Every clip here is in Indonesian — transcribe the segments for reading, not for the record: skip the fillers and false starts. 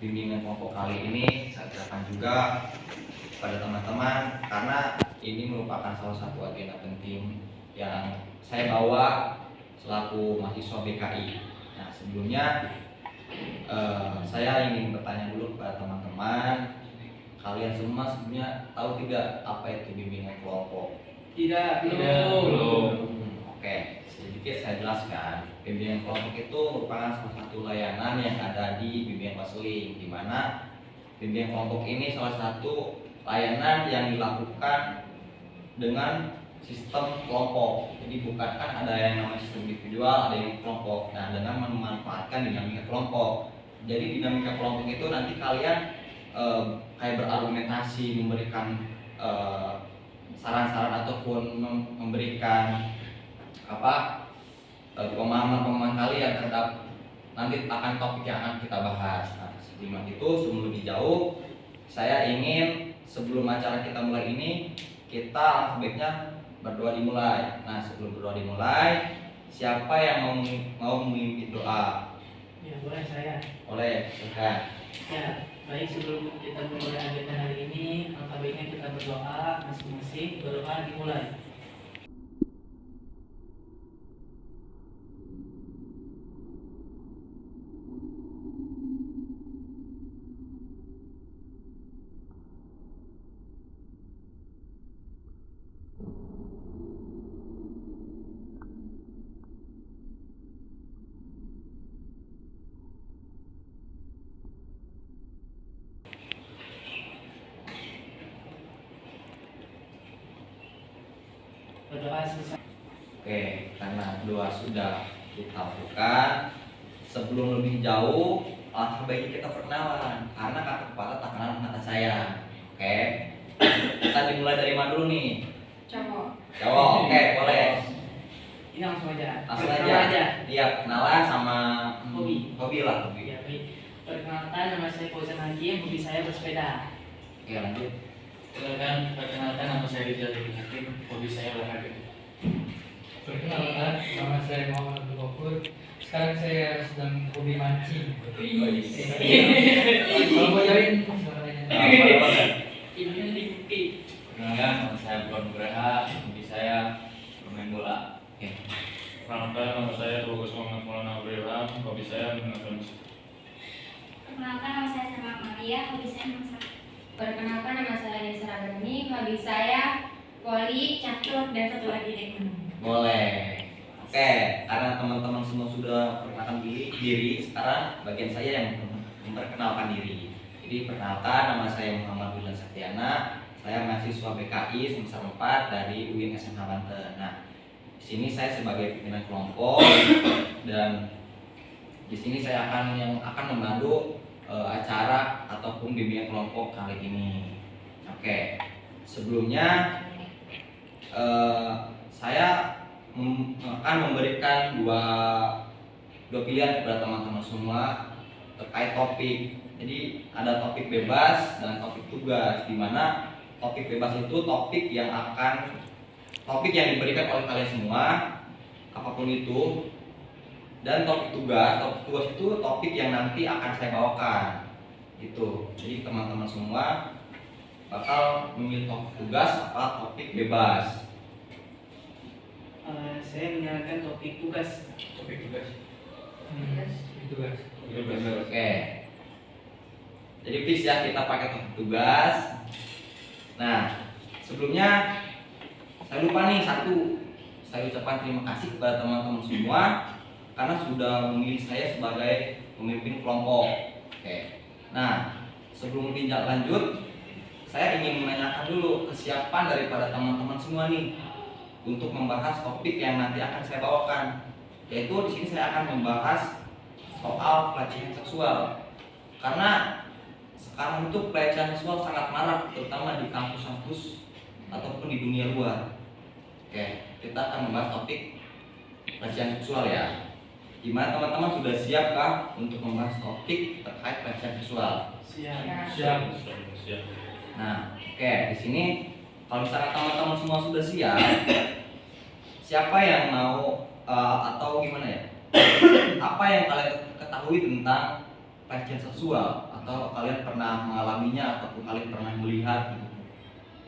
bimbingan kelompok kali ini saya ucapkan juga pada teman-teman, karena ini merupakan salah satu agenda penting yang saya bawa selaku mahasiswa BKI. Nah, sebelumnya saya ingin bertanya dulu kepada teman-teman, kalian semua sebenarnya tahu tidak apa itu bimbingan kelompok? Belum. Oke, sedikit saya jelaskan. Bimbingan kelompok itu merupakan salah satu layanan yang ada di bimbingan konseling, di mana bimbingan kelompok ini salah satu layanan yang dilakukan dengan sistem kelompok. Jadi bukan kan ada yang namanya sistem individual, ada yang kelompok. Nah, dengan memanfaatkan dinamika kelompok. Jadi dinamika kelompok itu nanti kalian kayak berargumentasi, memberikan saran-saran ataupun memberikan pemahaman kalian terhadap nanti akan topik yang akan kita bahas. Nah, sebelum itu, sebelum lebih jauh, saya ingin sebelum acara kita mulai ini, kita baiknya berdoa dimulai. Nah, sebelum berdoa dimulai, siapa yang mau memimpin doa? Ya, boleh saya. Boleh, silakan. Ya, baik, sebelum kita memulai agenda hari ini, alangkah baiknya kita berdoa masing-masing. Berdoa dimulai. Berdoa selesai. Oke, karena doa sudah kita lakukan, sebelum lebih jauh, alangkah baiknya kita perkenalan. Karena kata kepala tak kenal mata saya. Oke, kita dimulai dari mana dulu nih? Cowok, oke, boleh. Ini langsung aja. Langsung Perkenalan aja. Iya, kenalan sama hobi lah, hobi. Ya, baik. Perkenalkan, nama saya Fauzan Hakim, hobi saya bersepeda. Oke, lanjut. Silakan, perkenalkan, nama saya Rizal Hakim, hobi saya olahraga. Perkenalkan, nama saya Muhammad Abdul Ghafur. Sekarang saya sedang hobi mancing. Kalau mau join, Boleh. Ini mimpi. Perkenalkan, nama saya Bukan Nugraha, hobi saya bermain bola. Oke. Perkenalkan, nama saya Bagus Muhammad Maulana Abdulilham, hobi saya menonton musik. Perkenalkan, nama saya Sama Maria, hobi saya masak. Perkenalkan, nama saya Nisa Ragani, hobi saya voli, catur, dan satu lagi ekonomi. Boleh. Oke, karena teman-teman semua sudah perkenalkan diri, sekarang bagian saya yang memperkenalkan diri. Jadi perkenalkan, nama saya Muhammad Wildan Satyana, saya mahasiswa BKI semester 4 dari UIN SMH Banten. Nah, di sini saya sebagai pimpinan kelompok dan di sini saya akan membantu acara ataupun bimbingan kelompok kali ini. Oke, sebelumnya saya akan memberikan dua pilihan kepada teman-teman semua terkait topik. Jadi ada topik bebas dan topik tugas, di mana topik bebas itu topik yang diberikan oleh kalian semua, apapun itu. Dan topik tugas itu topik yang nanti akan saya bawakan. Gitu. Jadi teman-teman semua bakal memilih topik tugas apa topik bebas. Saya menyarankan topik tugas. Topik tugas. itu guys. Oke. Jadi please ya, kita pakai topik tugas. Nah, sebelumnya saya lupa nih satu. Saya ucapkan terima kasih kepada teman-teman semua karena sudah memilih saya sebagai pemimpin kelompok. Oke. Nah, sebelum tinjak lanjut, saya ingin menanyakan dulu kesiapan daripada teman-teman semua nih untuk membahas topik yang nanti akan saya bawakan. Yaitu di sini saya akan membahas soal pelecehan seksual. Karena sekarang itu pelecehan seksual sangat marak, terutama di kampus-kampus ataupun di dunia luar. Oke, kita akan membahas topik pelecehan seksual ya. Gimana teman-teman, sudah siap kah untuk membahas topik terkait pelecehan seksual? Siap. Siap. Nah, oke, di sini kalau misalkan teman-teman semua sudah siap, siapa yang mau atau gimana ya? Apa yang kalian ketahui tentang pelecehan seksual atau kalian pernah mengalaminya ataupun kalian pernah melihat gitu.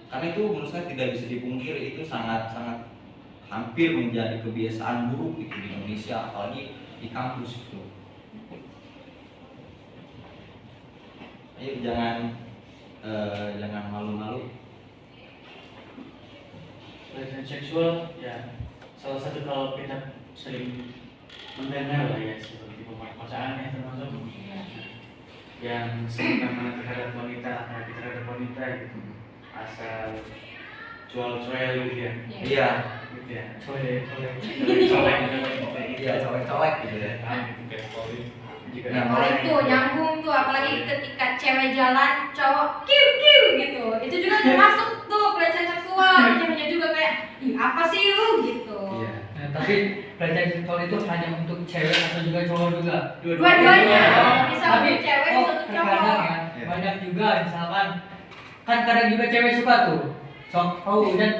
Karena itu menurut saya tidak bisa dipungkiri, itu sangat hampir menjadi kebiasaan buruk gitu di Indonesia, apalagi di kampus gitu. Ayo jangan malu-malu. Pelecehan seksual ya salah satu kalau kita sering mendengar lah ya, seperti pemerkosaan ya termasuk yang sama terhadap wanita gitu, asal jual-jual gitu ya. Iya, Gitu ya. Colek. iya colek-colek gitu ya. Kayak Polri. Juga Nah, Kalau itu nyambung tuh, apalagi ketika cewek jalan, cowok kiu kiu gitu, itu juga termasuk tuh pelecehan seksual. Ceweknya juga kayak, ih apa sih lu gitu. Iya. Nah, tapi pelecehan seksual itu hanya untuk cewek atau juga cowok juga. Dua-duanya, bisa Tapi untuk cewek, bisa untuk terkadang cowok. ya, Iya. banyak juga misalkan kan kadang juga cewek suka tuh sok dan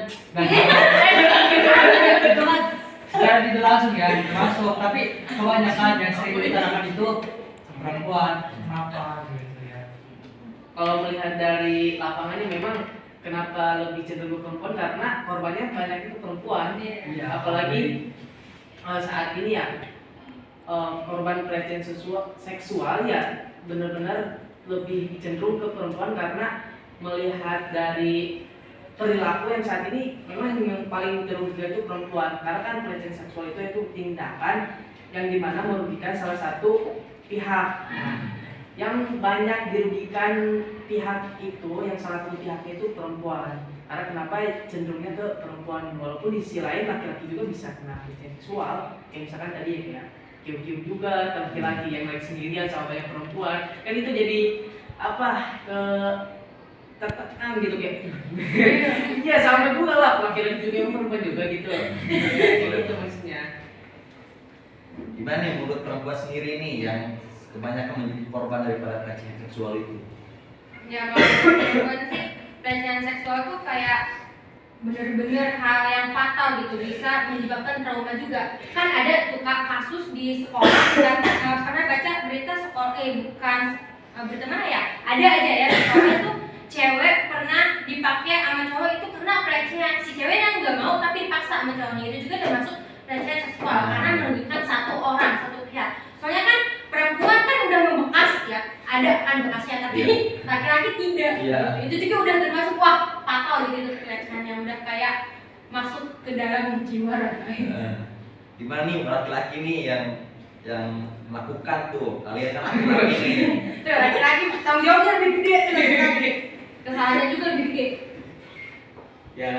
itu kan secara tidak langsung ya masuk, tapi kebanyakan yang sering diutarakan itu perempuan. Kenapa gitu ya? Kalau melihat dari lapangannya memang kenapa lebih cenderung perempuan karena korbannya banyak itu perempuan. Iya. Apalagi saat ini ya korban pelecehan seksual ya benar-benar lebih cenderung ke perempuan karena melihat dari perilaku yang saat ini memang yang paling dirugikan itu perempuan, karena kan pelecehan seksual itu tindakan yang dimana merugikan salah satu pihak. Yang banyak dirugikan pihak itu, yang salah satu pihaknya itu perempuan. Karena kenapa cenderungnya ke perempuan, walaupun di sisi lain laki-laki juga bisa kena pelecehan seksual. Kayak misalkan tadi ya kayak kiu-kiu juga, laki-laki yang lagi sendirian sama banyak perempuan, kan itu jadi apa tertekan gitu kayak iya sama juga lah, laki-laki juga yang perempuan juga gitu. Itu maksudnya. Gimana nih menurut perempuan sendiri nih yang kebanyakan menjadi korban daripada pelecehan seksual itu? Ya kalau perempuan sih pelecehan seksual tuh kayak bener-bener hal yang fatal gitu, bisa menyebabkan trauma juga. Kan ada tuh kasus di sekolah, dan pernah baca berita sekolah, bukan berita mana ya? Ada aja ya di sekolah tuh cewek pernah dipakai sama cowok itu kena pelecehan. Si ceweknya nggak mau tapi dipaksa sama cowoknya, itu juga termasuk pelecehan seksual karena merugikan satu orang, satu pihak. Soalnya kan perempuan kan udah membekas ya, ada kan bekasnya, tapi laki-laki tidak. Iya. Itu juga udah termasuk wah fatal gitu pelecehan yang udah kayak masuk ke dalam jiwa rasanya. Gimana nih laki-laki nih yang melakukan tuh, kalian kan laki-laki nih. Tuh laki-laki tanggung jawabnya lebih gede tuh laki-laki. Kesalahannya juga lebih gede. Ya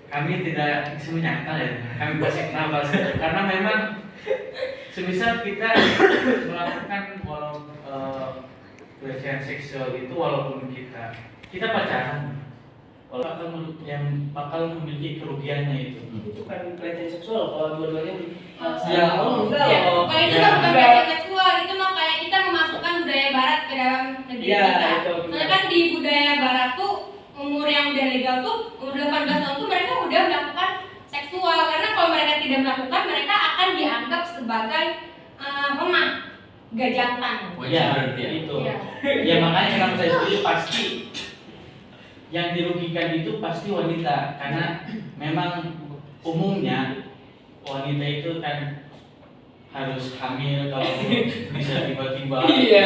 kami tidak bisa menyangkal ya, kami pasti kenapa karena memang semisal kita melakukan pelecehan seksual itu walaupun kita pacaran, walaupun yang bakal memiliki kerugiannya itu kan pelecehan seksual kalau dua-duanya Kalau itu mah bukan pelecehan seksual, itu mah kayak kita memasukkan budaya barat ke dalam negeri Iya, kita. itu. Soalnya kan di budaya barat tuh umur yang udah legal tuh umur 18 tahun tuh mereka udah melakukan seksual, karena kalau mereka tidak melakukan mereka akan dianggap sebagai lemah, gak jantan. Iya, itu. Iya. Ya makanya kalau saya setuju pasti yang dirugikan itu pasti wanita karena memang umumnya wanita itu kan harus hamil kalau bisa tiba-tiba Iya,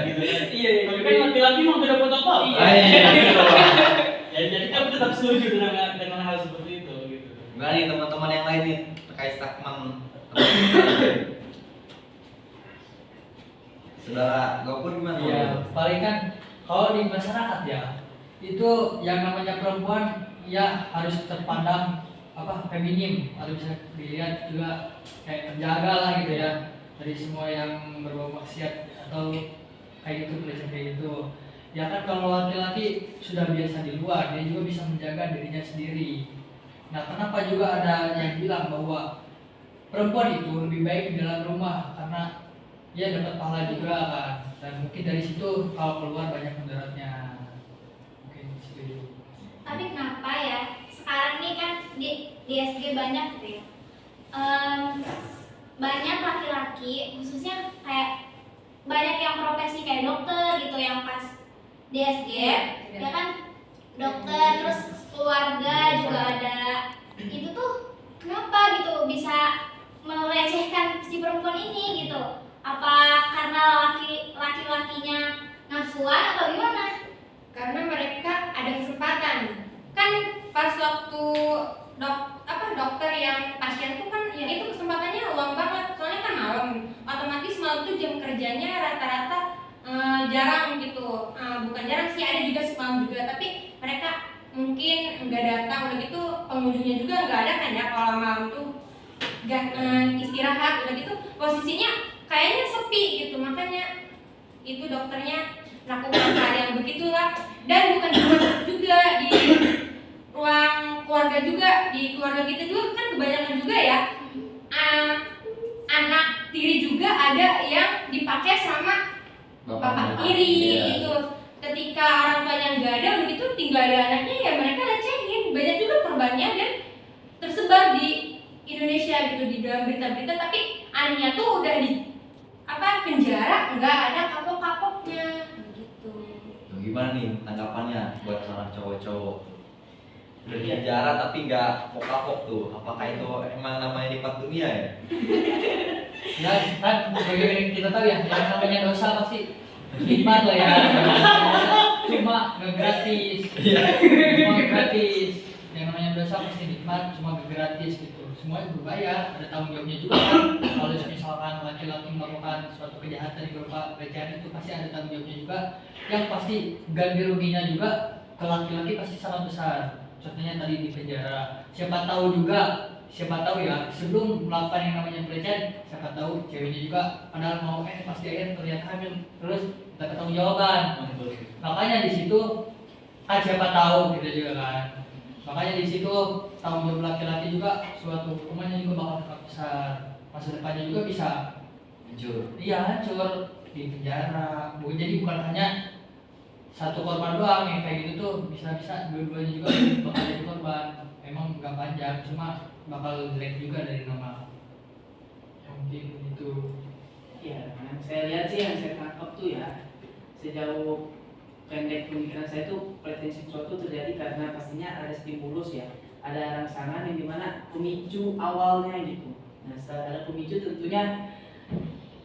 gitu kan. Iya. Tapi kan laki-laki mau tidak dapat apa-apa. Iya. Ya jadi kami tetap setuju dengan hal seperti itu gitu. Gimana nih teman-teman yang lain nih terkait statement Saudara Gopur gimana? Iya, paling kan kalau di masyarakat ya itu yang namanya perempuan ya harus terpandang feminim, harus bisa dilihat juga kayak terjaga lah gitu ya dari semua yang berbau maksiat atau kayak gitu, pelecehan kayak gitu. Ya kan kalau laki-laki sudah biasa di luar, dia juga bisa menjaga dirinya sendiri. Nah, kenapa juga ada yang bilang bahwa perempuan itu lebih baik di dalam rumah karena dia dapat pahala juga kan, dan mungkin dari situ kalau keluar banyak mudaratnya. Mungkin situ. Tapi kenapa ya sekarang nih kan di SG banyak gitu ya, banyak laki-laki khususnya kayak banyak yang profesi kayak dokter gitu yang pas DSG ya kan, dokter terus keluarga juga ada. Itu tuh kenapa gitu bisa melecehkan si perempuan ini gitu? Apa karena laki-lakinya nafsuan atau gimana? Karena mereka ada kesempatan. Kan pas waktu dokter yang pasien tuh kan ya itu kesempatannya luang banget. Soalnya kan malam. Otomatis malam tuh jam kerjanya rata-rata jarang gitu. Bukan jarang sih, ada juga semalam juga, tapi mereka mungkin nggak datang. Udah gitu pengunjungnya juga nggak ada kan ya kalau malam tuh nggak istirahat. Udah gitu posisinya kayaknya sepi gitu, makanya itu dokternya melakukan hal yang begitulah. Dan bukan di rumah sakit juga, di ruang keluarga juga, di keluarga kita juga kan kebanyakan juga ya anak tiri juga ada yang dipakai sama bapak tiri gitu. Ketika orang tuanya nggak ada, begitu tinggal ada anaknya ya mereka lecehin. Banyak juga korbannya dan tersebar di Indonesia gitu di dalam berita-berita. Tapi anehnya tuh udah di penjara nggak ada kapok-kapoknya gitu. Gimana nih tanggapannya buat seorang cowok-cowok udah di penjara tapi nggak kapok tuh? Apakah itu emang namanya nikmat dunia ya? Ya kan sebagai kita tahu ya, yang namanya dosa pasti nikmat lah ya. Cuma nggak gratis. Cuma nggak gratis. Yang namanya dosa pasti nikmat, cuma nggak gratis gitu. Semuanya berbayar, ada tanggung jawabnya juga kan. Kalau misalkan laki-laki melakukan suatu kejahatan yang berupa pelecehan itu pasti ada tanggung jawabnya juga. Yang pasti ganti ruginya juga ke laki-laki pasti sangat besar. Contohnya tadi di penjara. Siapa tahu ya sebelum melakukan yang namanya pelecehan, siapa tahu ceweknya juga padahal mau pasti akhirnya terlihat hamil, terus kita ketemu jawaban. Makanya di situ kan siapa tahu kita juga kan. Makanya di situ tanggung jawab laki-laki juga suatu hukumannya juga bakal sangat besar. Masa depannya juga bisa Hancur. iya hancur di penjara. Jadi bukan hanya satu korban doang yang kayak gitu tuh, bisa dua-duanya juga bakal jadi korban. Emang nggak panjang, cuma bakal jelek juga dari nama. Mungkin itu. Ya, yang saya lihat sih, yang saya tangkap tuh ya, sejauh pendek pemikiran saya tuh pelecehan seksual itu terjadi karena pastinya ada stimulus ya, ada rangsangan yang dimana pemicu awalnya gitu. Nah setelah ada pemicu tentunya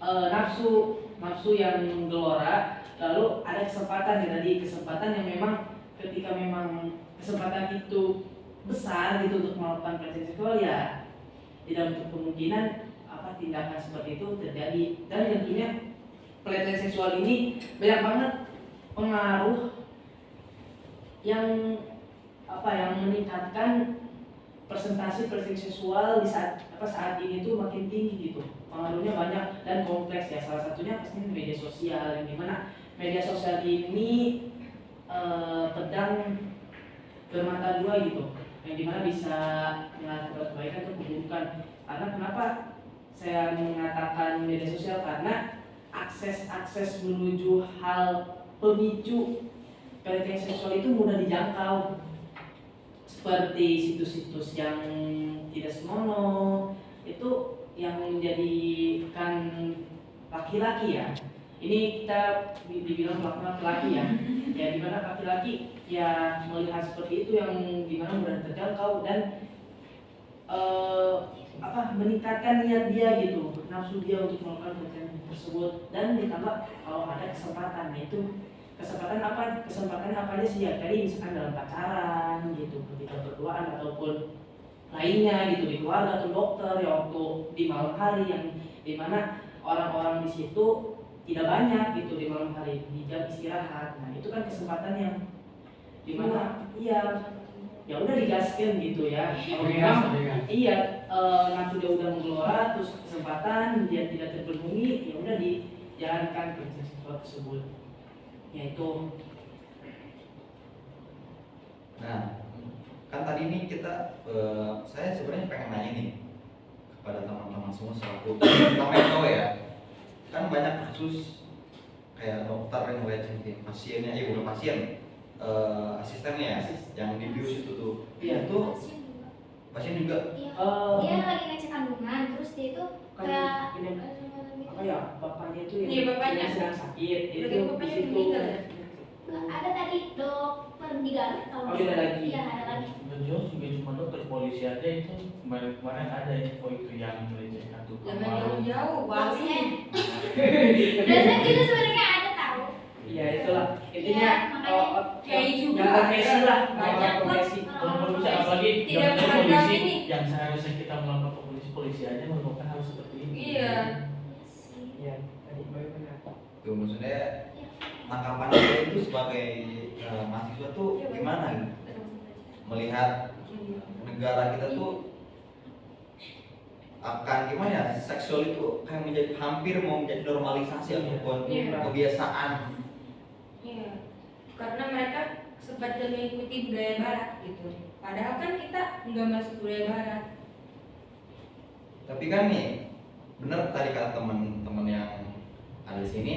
nafsu yang gelora, lalu ada kesempatan ya tadi, kesempatan yang memang ketika memang kesempatan itu besar gitu untuk melakukan pelecehan seksual ya tidak untuk kemungkinan tindakan seperti itu terjadi. Dan tentunya pelecehan seksual ini banyak banget pengaruh yang meningkatkan persentase pelecehan seksual di saat ini tuh makin tinggi gitu. Pengaruhnya banyak dan kompleks ya. Salah satunya pasti media sosial, yang dimana media sosial ini pedang bermata dua gitu, yang dimana bisa mengakibatkan kebaikan atau keburukan. Karena kenapa saya mengatakan media sosial? Karena akses menuju hal pemicu pelecehan seksual itu mudah dijangkau, seperti situs-situs yang tidak senonoh itu yang menjadikan laki-laki ya, ini kita dibilang laki-laki ya, ya dimana laki-laki ya melihat seperti itu yang dimana mudah terjangkau dan meningkatkan niat dia gitu, nafsu dia untuk melakukan pelecehan tersebut. Dan ditambah kalau ada kesempatan, yaitu kesempatan apa aja sih ya, tadi misalkan dalam pacaran gitu, ketika berduaan ataupun lainnya gitu, di keluarga atau dokter ya, waktu di malam hari yang dimana orang-orang di situ tidak banyak gitu di malam hari, di jam istirahat. Nah itu kan kesempatan yang dimana ya udah digaskan gitu ya. Kalau memang nafsu dia udah mengeluar, terus kesempatan dia tidak terpenuhi, ya udah dijalankan pelecehan seksual tersebut. Yaitu Nah, kan tadi ini kita saya sebenarnya pengen nanya nih kepada teman-teman semua selaku terutama yang cowok ya. Kan banyak kasus kayak dokter yang ngelecehin pasiennya, bukan pasien, asistennya ya, yang dibius itu tuh. Iya. Itu pasien juga. Dia lagi ngecek kandungan, terus dia itu Kan kayak ini apa ya, bapaknya itu Iya, bapaknya. yang sedang sakit itu Berarti bapaknya di situ. meninggal ya? ada tadi dokter di Garut kalau Oh, nggak ada salah. lagi. Iya ada lagi. Beliau juga cuma dokter polisi aja itu kemarin ada info itu yang melecehkan tukang Jangan warung. jauh-jauh, Bali. Dosen. Dosen juga sebenarnya ada tahu. Iya itulah intinya. Iya, makanya kayak juga yang profesi lah, banyak yang profesi. Kalau polisi apalagi Tidak yang berharap polisi ini. yang seharusnya kita melapor ke polisi aja merupakan harus seperti ini. Iya. Iya tadi benar. Tuh maksudnya tanggapan saya itu sebagai mahasiswa tuh gimana gitu? Melihat negara kita tuh akan gimana ya, seksual itu kayak menjadi hampir mau menjadi normalisasi ataupun Iya. kebiasaan. Iya. Karena mereka seperti mengikuti budaya barat gitu. Padahal kan kita nggak masuk budaya barat. Tapi kan nih, benar tadi kata teman-teman yang ada di sini,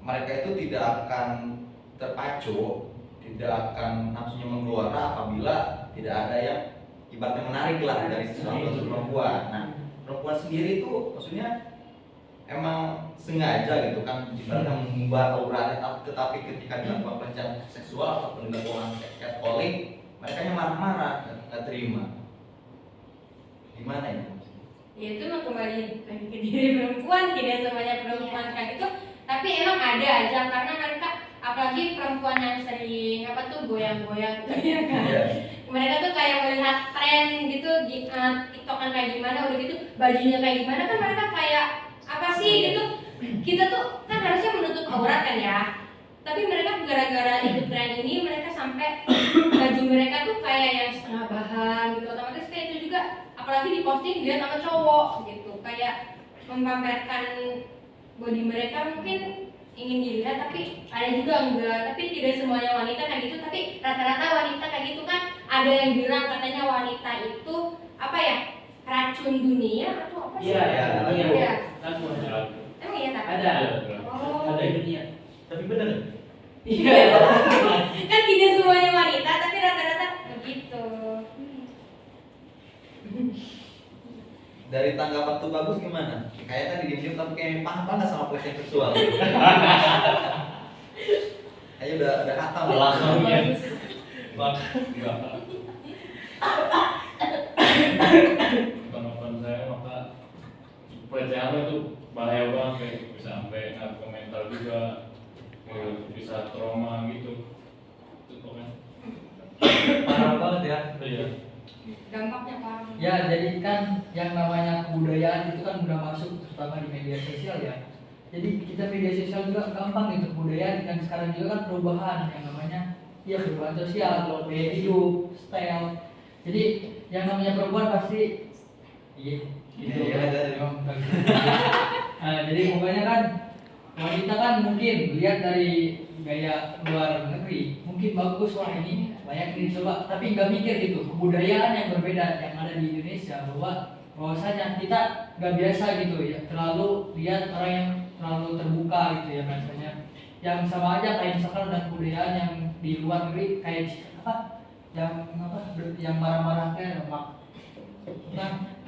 mereka itu tidak akan terpacu, tidak akan nafsunya mengeluarkan apabila tidak ada yang ibaratnya menarik lah dari sesuatu perempuan. Nah, perempuan sendiri itu maksudnya emang sengaja gitu kan, ibaratnya mengubah auratnya, tetapi ketika dilakukan pelecehan seksual atau dilakukan catcalling, mereka marah-marah, nggak terima. Gimana ya? Ya itu mah kembali lagi ke diri perempuan, tidak semuanya perempuan kayak gitu. Tapi emang ada aja karena mereka apalagi perempuan yang sering apa tuh goyang-goyang gitu ya kan. Iya. Mereka tuh kayak melihat tren gitu di TikTokan kayak gimana, udah gitu bajunya kayak gimana kan mereka kayak apa sih gitu. Kita tuh kan harusnya menutup aurat kan ya. Tapi mereka gara-gara ikut tren ini mereka sampai baju mereka tuh kayak yang setengah bahan gitu. Otomatis kayak itu juga apalagi diposting dia sama cowok gitu. Kayak memamerkan body mereka mungkin ingin dilihat tapi ada juga enggak, tapi tidak semuanya wanita kayak gitu, tapi rata-rata wanita kayak gitu kan. Ada yang bilang katanya wanita itu apa ya, racun dunia atau apa sih? Iya, iya. Iya. Kan Emang iya tak? ada. Oh. Ada dunia. Tapi bener. Iya. Kan tidak semuanya wanita tapi rata-rata begitu. Dari tanggapan tuh bagus gimana? Kayak tadi diem-diem tapi kayak paham banget sama pelecehan seksual. Kayaknya udah hatam lah. Langsung ya. Enggak. Tanggapan saya maka pelecehan itu bahaya banget, bisa sampai ngaruh ke mental juga, bisa trauma gitu. Itu pokoknya. Parah banget ya. Iya. Dampaknya parah. Ya, jadi kan yang namanya kebudayaan itu kan udah masuk terutama di media sosial ya. Jadi kita media sosial juga gampang gitu kebudayaan, dan sekarang juga kan perubahan yang namanya ya perubahan sosial, gaya hidup, style. Jadi yang namanya perempuan pasti gitu. Iya. Jadi pokoknya kan wanita kan mungkin lihat dari gaya luar negeri mungkin bagus, wah ini banyak dicoba, tapi nggak mikir gitu kebudayaan yang berbeda yang ada di Indonesia, bahwasanya kita nggak biasa gitu ya, terlalu lihat orang yang terlalu terbuka gitu ya, rasanya yang sama aja kayak misalkan dan kebudayaan yang di luar negeri kayak yang marah-marah kayak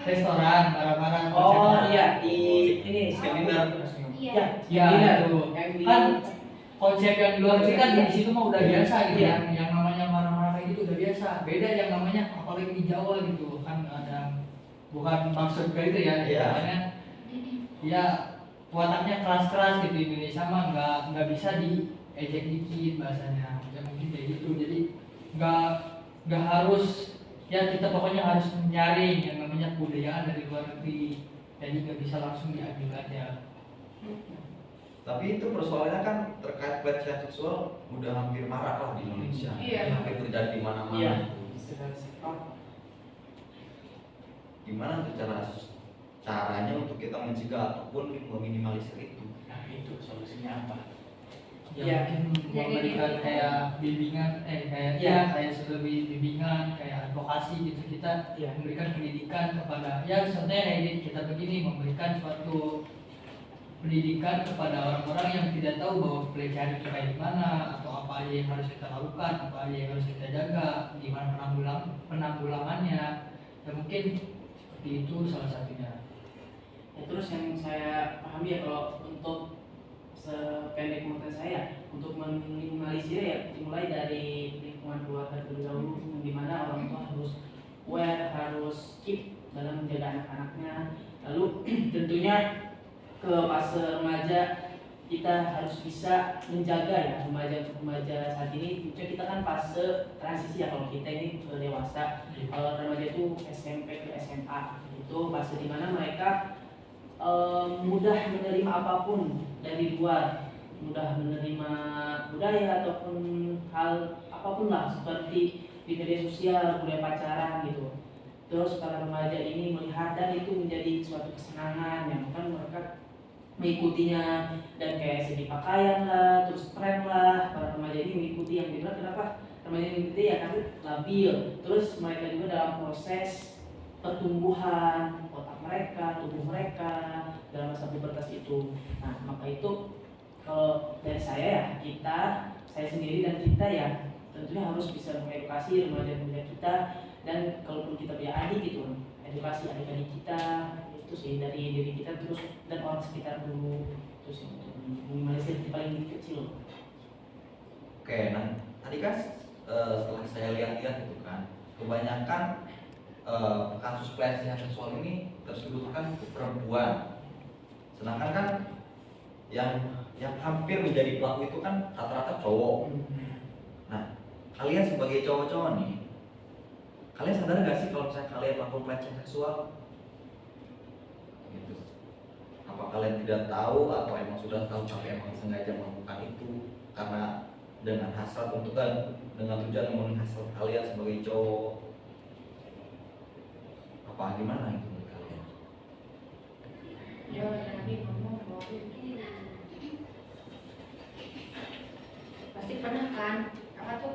restoran marah-marah. Oh iya di ini Skandinavia. Iya. Ya, itu. Yang di Kan konsep yang di luar negeri kan di situ mah udah biasa gitu, Iya. yang namanya marah-marah kayak gitu udah biasa. Beda yang namanya apalagi di Jawa gitu kan, ada bukan maksud kayak gitu ya, Iya. makanya ya wataknya keras-keras gitu. Indonesia mah nggak bisa diejek dikit bahasanya, ya mungkin kayak gitu. Jadi nggak harus ya, kita pokoknya harus menyaring yang namanya kebudayaan dari luar negeri, jadi nggak bisa langsung diambil aja. Tapi itu persoalannya kan terkait pelecehan seksual udah hampir marak lah di Indonesia. Iya. Hampir terjadi di mana-mana. Iya. Gimana tuh caranya untuk kita mencegah ataupun meminimalisir itu? Nah itu solusinya apa? Ya, Ya. mungkin memberikan kayak bimbingan, kayak Ya. kayak lebih bimbingan, kayak advokasi gitu, kita Ya. memberikan pendidikan kepada ya contohnya kayak kita begini, memberikan suatu pendidikan kepada orang-orang yang tidak tahu bahwa pelecehan itu kayak gimana, atau apa aja yang harus kita lakukan, apa aja yang harus kita jaga, gimana penanggulangannya. Ya mungkin seperti itu salah satunya. Ya, terus yang saya pahami ya kalau untuk sependek pengetahuan saya untuk meminimalisir ya dimulai dari lingkungan keluarga terlebih dahulu, di mana orang tua harus aware, harus keep dalam menjaga anak-anaknya. Lalu tentunya ke fase remaja kita harus bisa menjaga ya remaja saat ini. Kita kan fase transisi ya, kalau kita ini dewasa. Kalau remaja itu SMP ke SMA, itu fase dimana mereka mudah menerima apapun dari luar, mudah menerima budaya ataupun hal apapun lah, seperti di media sosial, budaya pacaran gitu. Terus para remaja ini melihat dan itu menjadi suatu kesenangan yang kan mereka mengikutinya, dan kayak segi pakaian lah, terus tren lah, para remaja ini mengikuti. Yang dimana kenapa remaja ini mengikuti ya karena labil, terus mereka juga dalam proses pertumbuhan otak mereka, tubuh mereka dalam masa pubertas itu. Nah, maka itu kalau dari saya ya, saya sendiri dan kita ya tentunya harus bisa mengedukasi remaja-remaja kita, dan kalaupun kita punya adik gitu, edukasi adik-adik kita itu sih dari diri kita terus dan orang sekitar dulu, terus untuk minimalisir paling kecil. Oke, nah tadi kan setelah saya lihat-lihat itu kan kebanyakan kasus pelecehan seksual ini tersebutkan perempuan, sedangkan kan yang hampir menjadi pelaku itu kan rata-rata cowok. Nah, kalian sebagai cowok-cowok nih, kalian sadar gak sih kalau misalnya kalian melakukan pelecehan seksual? Gitu. Apa kalian tidak tahu atau emang sudah tahu tapi emang sengaja melakukan itu karena dengan hasrat untuk dengan tujuan memenuhi hasrat kalian sebagai cowok? Apa gimana itu menurut kalian? Ya, tadi ngomong bahwa pasti pernah kan apa tuh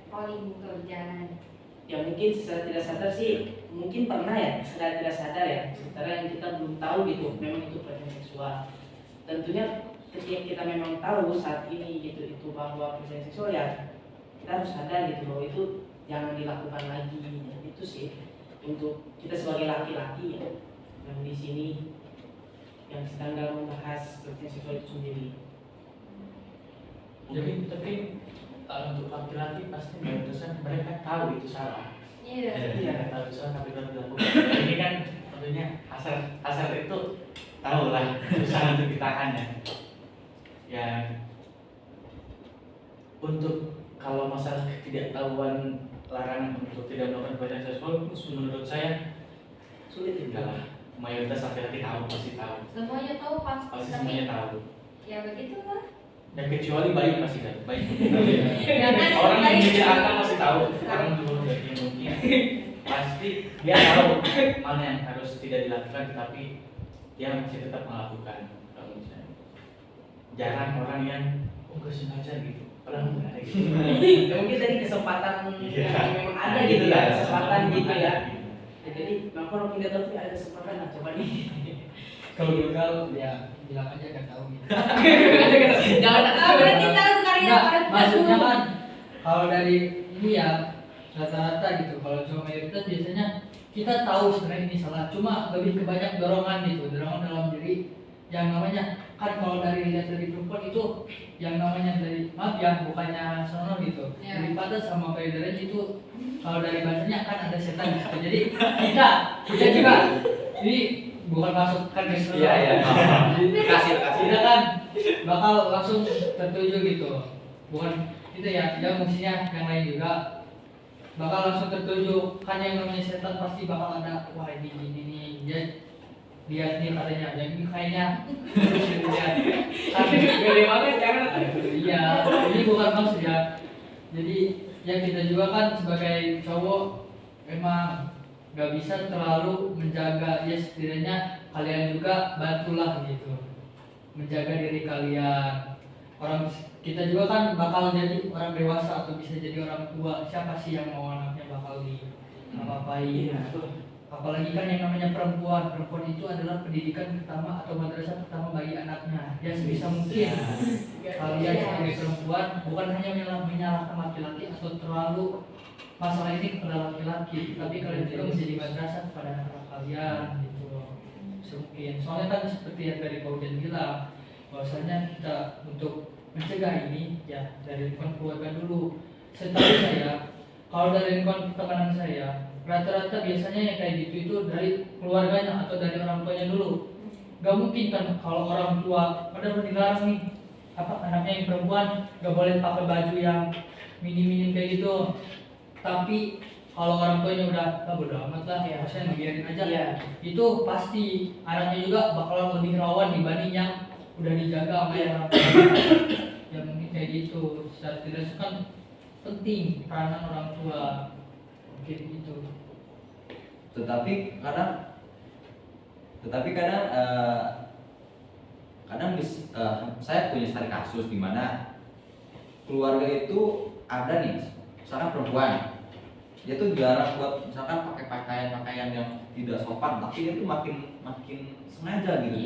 calling berjalan. Ya mungkin secara tidak sadar sih, mungkin pernah ya, secara tidak sadar ya, secara yang kita belum tahu gitu, memang itu pelecehan seksual. Tentunya ketika kita memang tahu saat ini gitu itu bahwa pelecehan seksual ya, kita harus sadar gitu bahwa itu jangan dilakukan lagi. Ya, itu sih untuk kita sebagai laki-laki ya, yang di sini yang sedang dalam membahas pelecehan seksual itu sendiri. Tapi untuk laki-laki pasti mayoritasnya mereka tahu itu salah. Iya. Iya, tahu itu salah tapi tetap dilakukan. Ini kan tentunya hasar itu tahu lah susah untuk ditahannya. Ya, untuk kalau masalah ketidaktahuan larangan untuk tidak melakukan pelecehan seksual, menurut saya sulit enggak lah. Mayoritas laki-laki tahu, pasti tahu. Semuanya tahu Pasti pasti. semuanya tahu. Ya begitulah. Dan kecuali bayi pasti tahu. Bayi. Jangan Orang yang bayi. tidak akan masih tahu. Orang dulu yang mungkin pasti dia tahu mana yang harus tidak dilakukan, tapi dia masih tetap melakukan. Kalau misalnya jarang orang yang nggak sengaja gitu. Orang nggak ada gitu. Ya, mungkin dari kesempatan yang memang ada gitu Itulah, ya, kesempatan gitu ya. Gitu. Ya, jadi kalau kita tahu ada kesempatan lah, coba nih. Kalau gagal ya bilang aja kan tahu gitu. Jangan Ah, berarti tahu karya Enggak, orang maksudnya kan kalau dari ini ya rata-rata gitu, kalau cuma mayoritas biasanya kita tahu sebenarnya ini salah, cuma lebih ke banyak dorongan gitu, dorongan dalam diri yang namanya kan kalau dari lihat dari perempuan itu yang namanya dari maaf ya bukannya sono gitu, Ya. dari patas sama payudara itu kalau dari bahasanya kan ada setan gitu, jadi kita juga ini bukan masuk kan ke sono. Iya, iya. Kasih kita kan bakal langsung tertuju gitu, bukan itu ya, yang mestinya yang lain juga bakal langsung tertuju kan, yang namanya setan pasti bakal ada wah ini nih dia lihat nih katanya yang ini kayaknya terus lihat tapi gede banget jangan iya ini bukan maksud ya, jadi yang kita juga kan sebagai cowok memang gak bisa terlalu menjaga ya, setidaknya kalian juga bantulah gitu menjaga diri kalian. Orang kita juga kan bakal jadi orang dewasa atau bisa jadi orang tua, siapa sih yang mau anaknya bakal di apa-apain. Apalagi kan yang namanya perempuan itu adalah pendidikan pertama atau madrasah pertama bagi anaknya. Ya sebisa mungkin kalian sebagai perempuan bukan hanya menyalahkan laki-laki atau terlalu masalah ini kepada laki-laki, tapi kalian juga menjadi madrasah kepada anak-anak kalian gitu. mungkin. Soalnya kan seperti yang tadi Pak Ujan bilang, bahwasanya kita untuk mencegah ini ya dari lingkungan keluarga dulu. Setahu saya, kalau dari lingkungan pertemanan saya, rata-rata biasanya yang kayak gitu itu dari keluarganya atau dari orang tuanya dulu. Gak mungkin kan kalau orang tua padahal dilarang nih anaknya yang perempuan gak boleh pakai baju yang minim-minim kayak gitu. Tapi kalau orang tuanya udah bodo amat lah ya, harusnya ngebiarin aja. Iya. Itu pasti anaknya juga bakalan lebih rawan dibanding yang udah dijaga sama orang tua. Ya mungkin kayak gitu. Secara tidak langsung kan penting peranan orang tua mungkin gitu. Tetapi kadang saya punya studi kasus di mana keluarga itu ada nih, misalkan perempuan, dia tuh jarang buat misalkan pakai pakaian yang tidak sopan, tapi dia tuh makin sengaja gitu,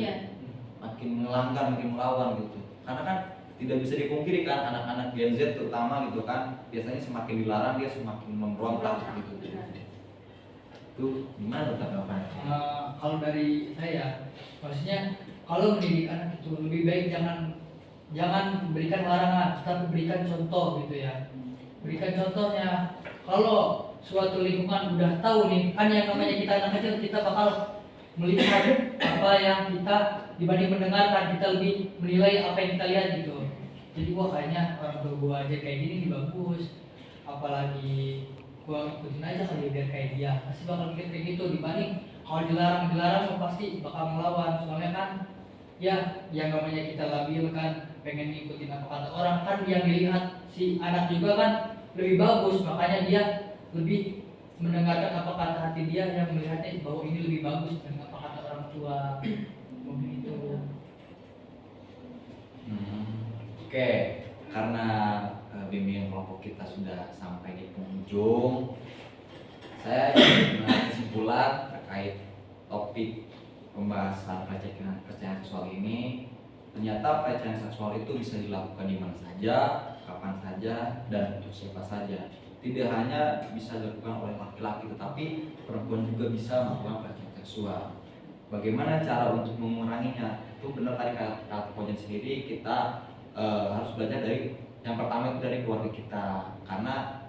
makin melanggar, makin melawan gitu. Karena kan tidak bisa dipungkiri kan anak-anak Gen Z terutama gitu kan, biasanya semakin dilarang dia semakin memberontak gitu. Itu gimana tuh tanggapannya? Kalau dari saya, maksudnya kalau mendidik anak itu lebih baik jangan berikan larangan, tapi berikan contoh gitu ya. Berikan contohnya. Kalau suatu lingkungan udah tahu nih, kan yang namanya kita anak kecil, kita bakal melihat apa yang kita dibanding mendengarkan, kita lebih menilai apa yang kita lihat gitu. Jadi wah kayaknya orang tua gua aja kayak gini nih bagus, apalagi gua ikutin aja kali biar kayak dia. Pasti bakal mikir kayak gitu dibanding kalau dilarang pasti bakal melawan. Soalnya kan ya yang namanya kita labil kan pengen ngikutin apa kata orang, kan yang dilihat si anak juga kan lebih bagus, makanya dia lebih mendengarkan apa kata hati dia yang melihatnya bahwa ini lebih bagus dengan apa kata orang tua. Begitu. Oke, karena bimbingan kelompok kita sudah sampai di penghujung, saya ingin mengambil kesimpulan terkait topik pembahasan pelecehan seksual ini. Ternyata pelecehan seksual itu bisa dilakukan di mana saja, kapan saja, dan untuk siapa saja. Tidak hanya bisa dilakukan oleh laki-laki, tetapi perempuan juga bisa melakukan pelecehan seksual. Bagaimana cara untuk menguranginya? Itu benar tadi kata Pojen sendiri, kita harus belajar dari yang pertama itu dari keluarga kita, karena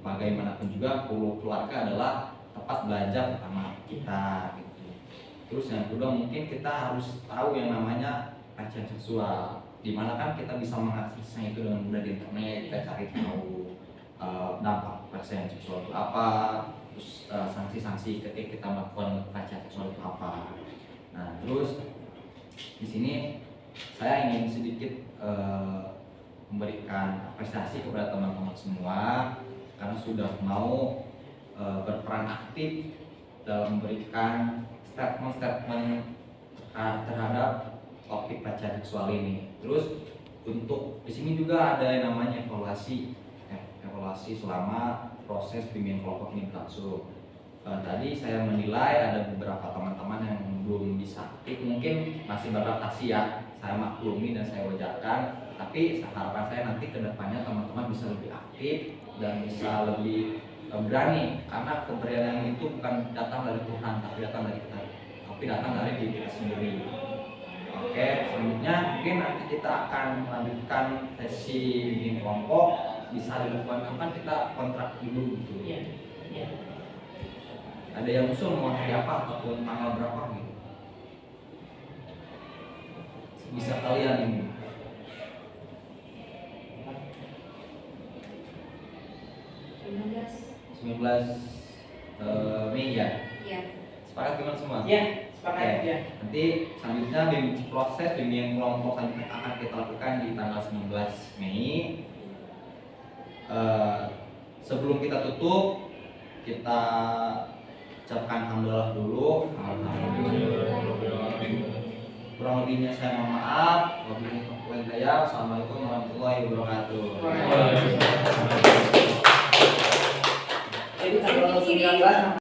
bagaimanapun juga keluarga adalah tempat belajar pertama kita gitu. Terus yang kedua mungkin kita harus tahu yang namanya pelecehan seksual, dimana kan kita bisa mengaksesnya itu dengan mudah di internet, kita cari tahu dampak pelecehan seksual itu apa, terus sanksi-sanksi ketika kita melakukan pelecehan seksual itu apa. Nah terus di sini saya ingin sedikit memberikan apresiasi kepada teman-teman semua karena sudah mau berperan aktif dalam memberikan statement-statement terhadap topik pelecehan seksual ini. Terus untuk di sini juga ada yang namanya evaluasi selama proses bimbingan kelompok ini berlangsung. Tadi saya menilai ada beberapa teman-teman yang belum bisa aktif, mungkin masih beradaptasi ya, saya maklumi dan saya wajarkan. Tapi harapan saya nanti ke depannya teman-teman bisa lebih aktif dan bisa lebih berani, karena keberanian itu bukan datang dari Tuhan, tapi datang dari kita, datang dari diri kita sendiri. Oke, selanjutnya mungkin nanti kita akan melanjutkan sesi bimbingan kelompok. Bisa dilakukan kapan, kita kontrak dulu gitu. Iya. Ada yang usul mau hari apa ataupun tanggal berapa gitu. Bisa kalian ini. 19 Mei ya. Iya. Sepakat gimana semua? Iya, sepakat Oke. ya. Nanti selanjutnya proses bimbingan kelompok selanjutnya akan kita lakukan di tanggal 19 Mei. Sebelum kita tutup, kita ucapkan alhamdulillah dulu. Kurang lebihnya saya mohon maaf. Wabillahi taufiq. Assalamualaikum warahmatullahi wabarakatuh. Jadi tanggal 19